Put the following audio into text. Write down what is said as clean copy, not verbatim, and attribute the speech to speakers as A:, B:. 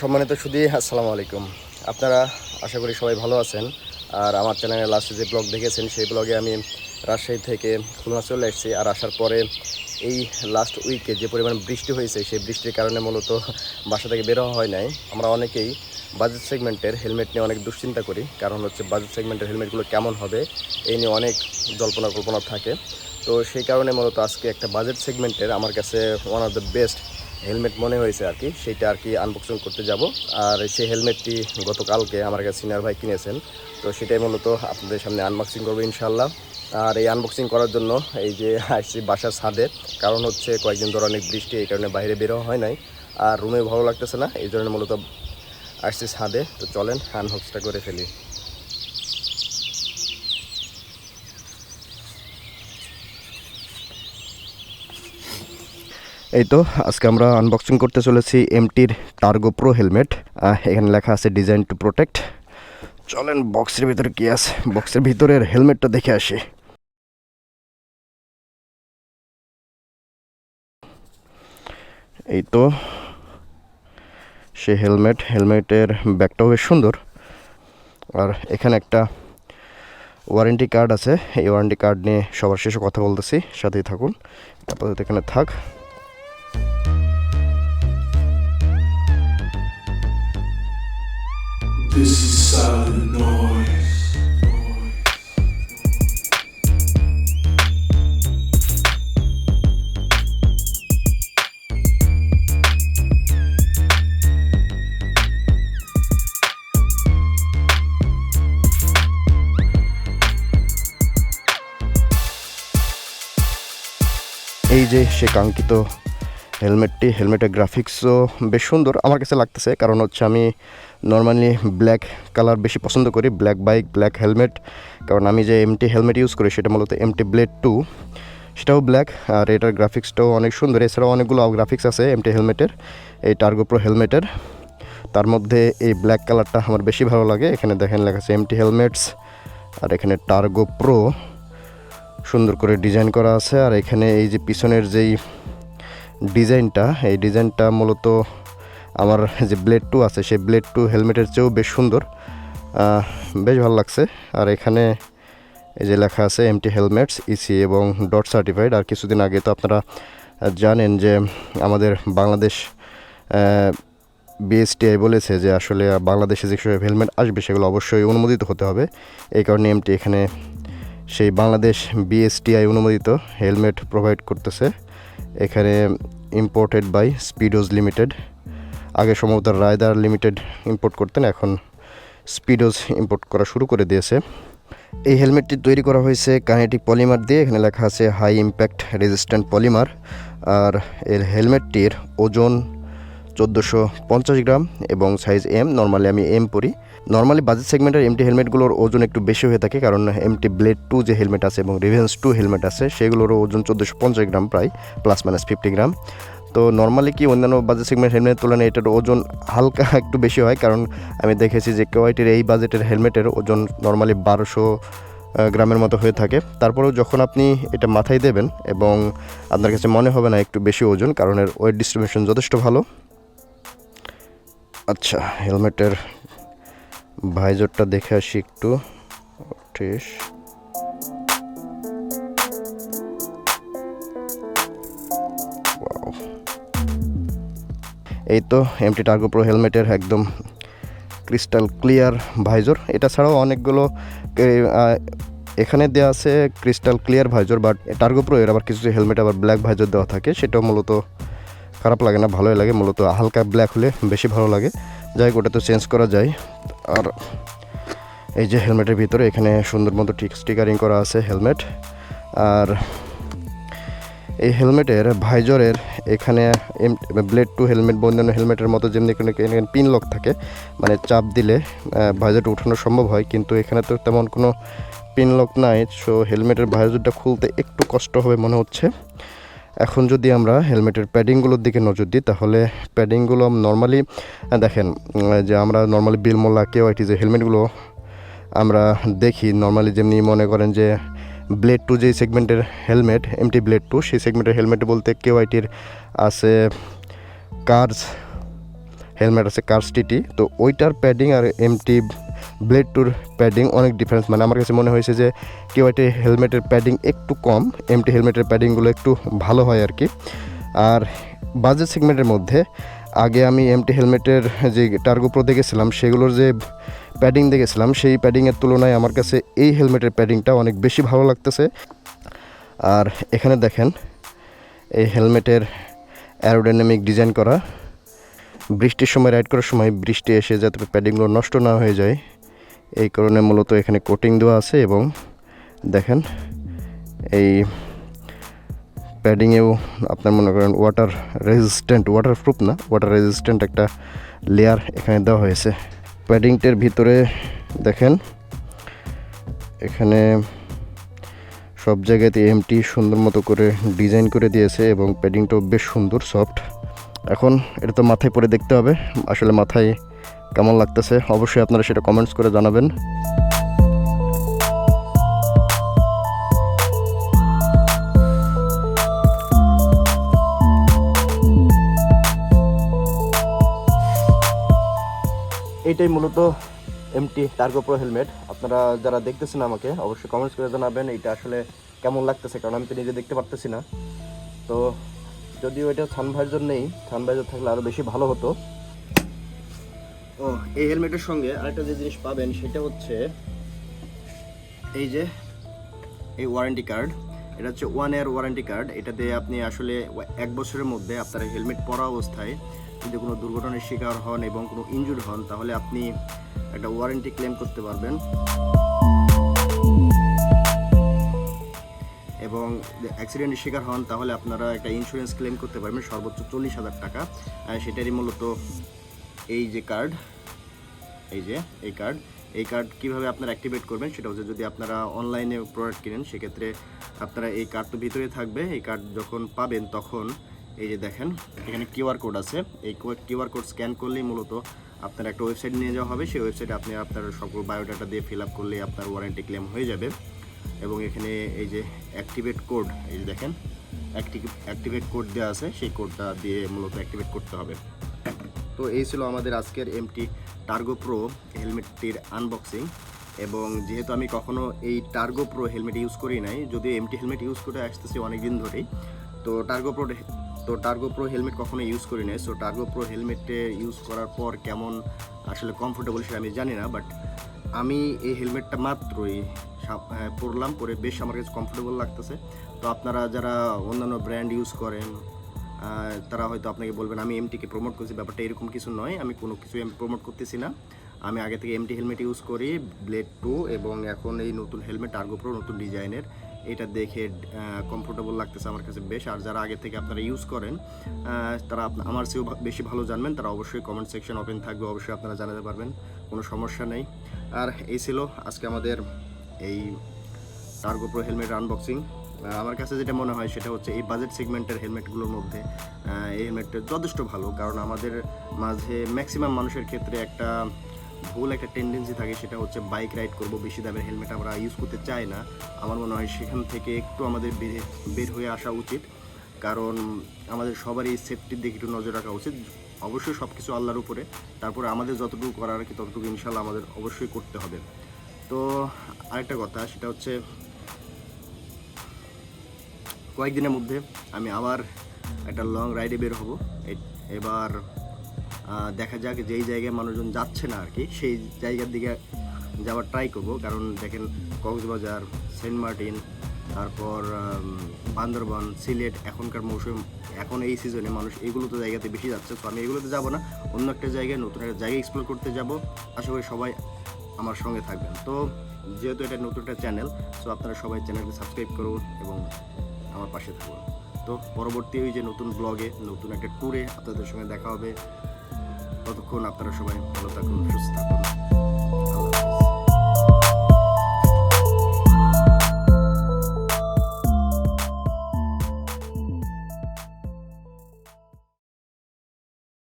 A: সম্মানিত সুধী, আসসালামু আলাইকুম। আপনারা আশা করি সবাই ভালো আছেন। আর আমার চ্যানেলে লাস্টে যে ব্লগ দেখেছেন সেই ব্লগে আমি রাজশাহী থেকে খুলনা চলে এসেছি। আর আসার পরে এই লাস্ট উইকে যে পরিমাণ বৃষ্টি হয়েছে সেই বৃষ্টির কারণে মূলত বাসা থেকে বের হওয়া হয় নাই। আমরা অনেকেই বাজেট সেগমেন্টের হেলমেট নিয়ে অনেক দুশ্চিন্তা করি, কারণ হচ্ছে বাজেট সেগমেন্টের হেলমেটগুলো কেমন হবে এই নিয়ে অনেক জল্পনা কল্পনা থাকে। তো সেই কারণে মূলত আজকে একটা বাজেট সেগমেন্টের আমার কাছে one of the best helmet মনে হয়েছে আর কি, সেইটা আর কি আনবক্সিং করতে যাব। আর সেই হেলমেটটি গতকালকে আমার কাছে সিনিয়র ভাই কিনেছেন, তো সেটাই মূলত আপনাদের সামনে আনবক্সিং করবো ইনশাল্লাহ। আর এই আনবক্সিং করার জন্য এই যে আসছি বাসার ছাদে, কারণ হচ্ছে কয়েকদিন ধরে অনেক বৃষ্টি, এই কারণে বাইরে বেরোয়া হয় নাই আর রুমে ভালো লাগতেছে না, এই জন্য মূলত আসছি ছাদে। তো চলেন আনবক্সটা করে ফেলি। এই তো আজকে আমরা আনবক্সিং করতে চলেছি এমটির টার্গো প্রো হেলমেট। এখানে লেখা আছে ডিজাইন টু প্রোটেক্ট। চলেন বক্সের ভিতরে কি আছে, বক্সের ভিতরের হেলমেটটা দেখে আসি। এই তো সে হেলমেটের ব্যাগটাও বেশ সুন্দর। আর এখানে একটা ওয়ারেন্টি কার্ড আছে, এই ওয়ারেন্টি কার্ড নিয়ে সবার শেষে কথা বলতেছি, সাথেই থাকুন। আপাতত এখানে থাক।
B: This is silent noise.
A: এই যে সে কাঙ্ক্ষিত হেলমেটের গ্রাফিক্সও বেশ সুন্দর আমার কাছে লাগতেছে, কারণ হচ্ছে আমি নর্মালি ব্ল্যাক কালার বেশি পছন্দ করি, ব্ল্যাক বাইক ব্ল্যাক হেলমেট। কারণ আমি যে এমটি হেলমেট ইউজ করি সেটা মূলত এমটি ব্লেড 2, সেটাও ব্ল্যাক। আর এটার গ্রাফিক্সটাও অনেক সুন্দর। এছাড়াও অনেকগুলো গ্রাফিক্স আছে এমটি হেলমেটের, এই টার্গো প্রো হেলমেটের। তার মধ্যে এই ব্ল্যাক কালারটা আমার বেশি ভালো লাগে। এখানে দেখেন লেখা আছে এমটি হেলমেটস, আর এখানে টার্গো প্রো সুন্দর করে ডিজাইন করা আছে। আর এখানে এই যে পিছনের যেই ডিজাইনটা, এই ডিজাইনটা মূলত আমার যে ব্লেড 2 আছে সেই ব্লেড 2 হেলমেটের চেয়েও বেশ সুন্দর, বেশ ভালো লাগছে। আর এখানে এই যে লেখা আছে এমটি হেলমেটস ইসি এবং ডট সার্টিফাইড। আর কিছুদিন আগে তো আপনারা জানেন যে আমাদের বাংলাদেশ বিএসটিআই বলেছে যে আসলে বাংলাদেশে যেসব হেলমেট আসবে সেগুলো অবশ্যই অনুমোদিত হতে হবে। এই কারণে এমটি এখানে সেই বাংলাদেশ বিএসটিআই অনুমোদিত হেলমেট প্রোভাইড করতেছে। এখানে ইম্পোর্টেড বাই স্পিডোজ লিমিটেড। আগে সম্ভবত রায়দার লিমিটেড ইম্পোর্ট করতেন, এখন স্পিডোজ ইম্পোর্ট করা শুরু করে দিয়েছে। এই হেলমেটটি তৈরি করা হয়েছে কাইনেটিক পলিমার দিয়ে। এখানে লেখা আছে হাই ইম্প্যাক্ট রেজিস্ট্যান্ট পলিমার। আর এর হেলমেটটির ওজন 1450 গ্রাম এবং সাইজ এম। নর্মালি আমি এম পরি। নর্মালি বাজেট সেগমেন্টের এমটি হেলমেটগুলোর ওজন একটু বেশি হয়ে থাকে, কারণ এমটি ব্লেড 2 যে হেলমেট আছে এবং রিভেন্স 2 হেলমেট আছে সেগুলোরও ওজন 1450 গ্রাম, প্রায় +- 50 গ্রাম। তো নর্মালি কি অন্যান্য বাজেট সেগমেন্ট হেলমেটের তুলনায় এটার ওজন হালকা একটু বেশি হয়, কারণ আমি দেখেছি যে কেওয়াইটির এই বাজেটের হেলমেটের ওজন নর্মালি 1200 গ্রামের মতো হয়ে থাকে। তারপরেও যখন আপনি এটা মাথায় দেবেন এবং আপনার কাছে মনে হবে না একটু বেশি ওজন, কারণ এর ওয়েট ডিস্ট্রিবিউশন যথেষ্ট ভালো। আচ্ছা, হেলমেটের ভাইজরটা দেখে আসি একটু। ঠিক, এই তো এমটি টার্গো প্রো হেলমেটের একদম ক্রিস্টাল ক্লিয়ার ভাইজর। এটা ছাড়াও অনেকগুলো এখানে দেওয়া আছে crystal clear visor, but Turbo pro এর আবার কিছু হেলমেট আবার ব্ল্যাক ভাইজর দেওয়া থাকে, সেটাও মূলত খারাপ লাগে না, ভালোই লাগে। মূলত হালকা ব্ল্যাক হলে বেশি ভালো লাগে। যাই হোক, ওটা তো চেঞ্জ করা যায়। আর এই যে হেলমেটের ভিতরে এখানে সুন্দর মতো স্টিকারিং করা আছে হেলমেট। আর এই হেলমেটের ভাইজরের এখানে ব্লেড 2 হেলমেট বা অন্যান্য হেলমেটের মতো যেমনি এখানে পিন লক থাকে, মানে চাপ দিলে ভাইজরটা উঠানো সম্ভব হয়, কিন্তু এখানে তো তেমন কোনো পিন লক নাই। সো হেলমেটের ভাইজরটা খুলতে একটু কষ্ট হবে মনে হচ্ছে। এখন যদি আমরা হেলমেটের প্যাডিংগুলোর দিকে নজর দিই, তাহলে প্যাডিংগুলো নর্মালি দেখেন যে আমরা নর্মালি বিলমোলা কেওয়াইটি যে হেলমেটগুলো আমরা দেখি, নর্মালি যেমনি মনে করেন যে ব্লেড 2 যেই সেগমেন্টের হেলমেট এমটি ব্লেড 2, সেই সেগমেন্টের হেলমেট বলতে কেওয়াইটির আছে কার্স হেলমেট আছে কার্স টিটি, তো ওইটার প্যাডিং আর এমটি ব্লেড টুর প্যাডিং অনেক ডিফারেন্স। মানে আমার কাছে মনে হয়েছে যে কেওয়াইটি হেলমেটের প্যাডিং একটু কম, এমটি হেলমেটের প্যাডিংগুলো একটু ভালো হয় আর কি। আর বাজেট সেগমেন্টের মধ্যে আগে আমি এমটি হেলমেটের যে টার্গো প্রো দেখেছিলাম সেগুলোর যে প্যাডিং দেখেছিলাম সেই প্যাডিংয়ের তুলনায় আমার কাছে এই হেলমেটের প্যাডিংটা অনেক বেশি ভালো লাগতেছে। আর এখানে দেখেন এই হেলমেটের অ্যারোডাইনামিক ডিজাইন করা, বৃষ্টির সময় রাইড করার সময় বৃষ্টি এসে যাতে প্যাডিংগুলো নষ্ট না হয়ে যায় এই কারণে মূলত এখানে কোটিং দেওয়া আছে। এবং দেখেন এই প্যাডিংয়েও আপনার মনে করেন ওয়াটার রেজিস্ট্যান্ট, ওয়াটারপ্রুফ না, ওয়াটার রেজিস্ট্যান্ট একটা লেয়ার এখানে দেওয়া হয়েছে। প্যাডিংটার ভিতরে দেখেন এখানে সব জায়গাতে এমটি সুন্দর মতো করে ডিজাইন করে দিয়েছে এবং প্যাডিংটাও বেশ সুন্দর সফট। এখন এটা তো মাথায় পরে দেখতে হবে আসলে মাথায় কেমন লাগতেছে, অবশ্যই আপনারা সেটা কমেন্টস করে জানাবেন। এইটাই মূলত এমটি টার্গো প্রো হেলমেট। আপনারা যারা দেখতেছেন আমাকে অবশ্যই কমেন্টস করে জানাবেন এইটা আসলে কেমন লাগতেছে, কারণ আমি তো নিজে দেখতে পারতেছি না। তো যদিও এটা সানভাইজার নেই, সানভাইজার থাকলে আরও বেশি ভালো হতো। ও এই হেলমেটের সঙ্গে আরেকটা যে জিনিস পাবেন সেটা হচ্ছে এই যে এই ওয়ারেন্টি কার্ড। এটা হচ্ছে 1 ইয়ার ওয়ারেন্টি কার্ড। এটাতে আপনি আসলে 1 বছরের মধ্যে আপনার হেলমেট পরা অবস্থায় যদি কোনো দুর্ঘটনার শিকার হন এবং কোনো ইনজুর হন তাহলে আপনি একটা ওয়ারেন্টি ক্লেম করতে পারবেন এবং অ্যাক্সিডেন্টের শিকার হন তাহলে আপনারা একটা ইন্স্যুরেন্স ক্লেম করতে পারবেন সর্বোচ্চ 40,000 টাকা। সেটারই মূলত এই যে কার্ড, এই কার্ড কীভাবে আপনারা অ্যাক্টিভেট করবেন সেটা হচ্ছে যদি আপনারা অনলাইনে প্রোডাক্ট কিনেন সেক্ষেত্রে আপনারা এই কার্ড তো ভিতরে থাকবে। এই কার্ড যখন পাবেন তখন এই যে দেখেন এখানে কিউআর কোড আছে, এই কিউআর কোড স্ক্যান করলেই মূলত আপনার একটা ওয়েবসাইট নিয়ে যাওয়া হবে। সেই ওয়েবসাইটে আপনি আপনার সকল বায়োডাটা দিয়ে ফিল আপ করলেই আপনার ওয়ারেন্টি ক্লেম হয়ে যাবে। এবং এখানে এই যে অ্যাক্টিভেট কোড, এই যে দেখেন অ্যাক্টিভেট কোড দেওয়া আছে, সেই কোডটা দিয়ে মূলত অ্যাক্টিভেট করতে হবে। তো এই ছিল আমাদের আজকের এমটি টার্গো প্রো হেলমেটটির আনবক্সিং। এবং যেহেতু আমি কখনো এই টার্গো প্রো হেলমেট ইউজ করি নাই, যদিও এমটি হেলমেট ইউজ করে আসতেছি অনেক দিন ধরেই, তো টার্গো প্রো হেলমেট কখনো ইউজ করি নাই। সো টার্গো প্রো হেলমেটে ইউজ করার পর কেমন আসলে কমফোর্টেবল সেটা আমি জানি না, বাট আমি এই হেলমেটটা মাত্রই পরলাম, পরে বেশ আমার কাছে কমফোর্টেবল লাগতেছে। তো আপনারা যারা অন্যান্য ব্র্যান্ড ইউজ করেন তারা হয়তো আপনাকে বলবেন আমি এমটিকে প্রমোট করছি, ব্যাপারটা এরকম কিছু নয়। আমি কোনো কিছু আমি প্রমোট করতেছি না, আমি আগে থেকে এমটি হেলমেট ইউজ করি ব্লেড 2 এবং এখন এই নতুন হেলমেট টার্গো প্রো নতুন ডিজাইনের, এটা দেখে কমফোর্টেবল লাগতেছে আমার কাছে বেশ। আর যারা আগে থেকে আপনারা ইউজ করেন তারা আমার চেয়েও বেশি ভালো জানবেন, তারা অবশ্যই কমেন্ট সেকশন ওপেন থাকবে, অবশ্যই আপনারা জানাতে পারবেন, কোনো সমস্যা নেই। আর এই ছিল আজকে আমাদের এই টার্গো প্রো হেলমেট আনবক্সিং। আমার কাছে যেটা মনে হয় সেটা হচ্ছে এই বাজেট সেগমেন্টের হেলমেটগুলোর মধ্যে এই হেলমেটটা যথেষ্ট ভালো, কারণ আমাদের মাঝে ম্যাক্সিমাম মানুষের ক্ষেত্রে একটা ভুল একটা টেন্ডেন্সি থাকে, সেটা হচ্ছে বাইক রাইড করব, বেশি দামের হেলমেট আমরা ইউজ করতে চাই না। আমার মনে হয় সেখান থেকে একটু আমাদের বের হয়ে আসা উচিত, কারণ আমাদের সবারই সেফটির দিকে একটু নজর রাখা উচিত। অবশ্যই সব কিছু আল্লাহর উপরে, তারপরে আমাদের যতটুকু করার আর কি ততটুকু ইনশাল্লাহ আমাদের অবশ্যই করতে হবে। তো আরেকটা কথা সেটা হচ্ছে কয়েকদিনের মধ্যে আমি আবার একটা লং রাইডে বের হব। এবার দেখা যাক যেই জায়গায় মানুষজন যাচ্ছে না আর কি সেই জায়গার দিকে যাওয়ার ট্রাই করব, কারণ দেখেন কক্সবাজার, সেন্ট মার্টিন, তারপর বান্দরবান, সিলেট, এখনকার মৌসুম, এখন এই সিজনে মানুষ এইগুলোতে জায়গাতে বেশি যাচ্ছে। তো আমি এগুলোতে যাব না, অন্য একটা জায়গায় নতুন একটা জায়গায় এক্সপ্লোর করতে যাব। আশা করি সবাই আমার সঙ্গে থাকবেন। তো যেহেতু এটা নতুন একটা চ্যানেল, সো আপনারা সবাই চ্যানেলকে সাবস্ক্রাইব করুন এবং আমার পাশে থাকুন। তো পরবর্তী ওই যে নতুন ব্লগে নতুন একটা ট্যুরে আপনাদের সঙ্গে দেখা হবে। ততক্ষণ আপনারা সবাই ভালো থাকুন, সুস্থ থাকুন।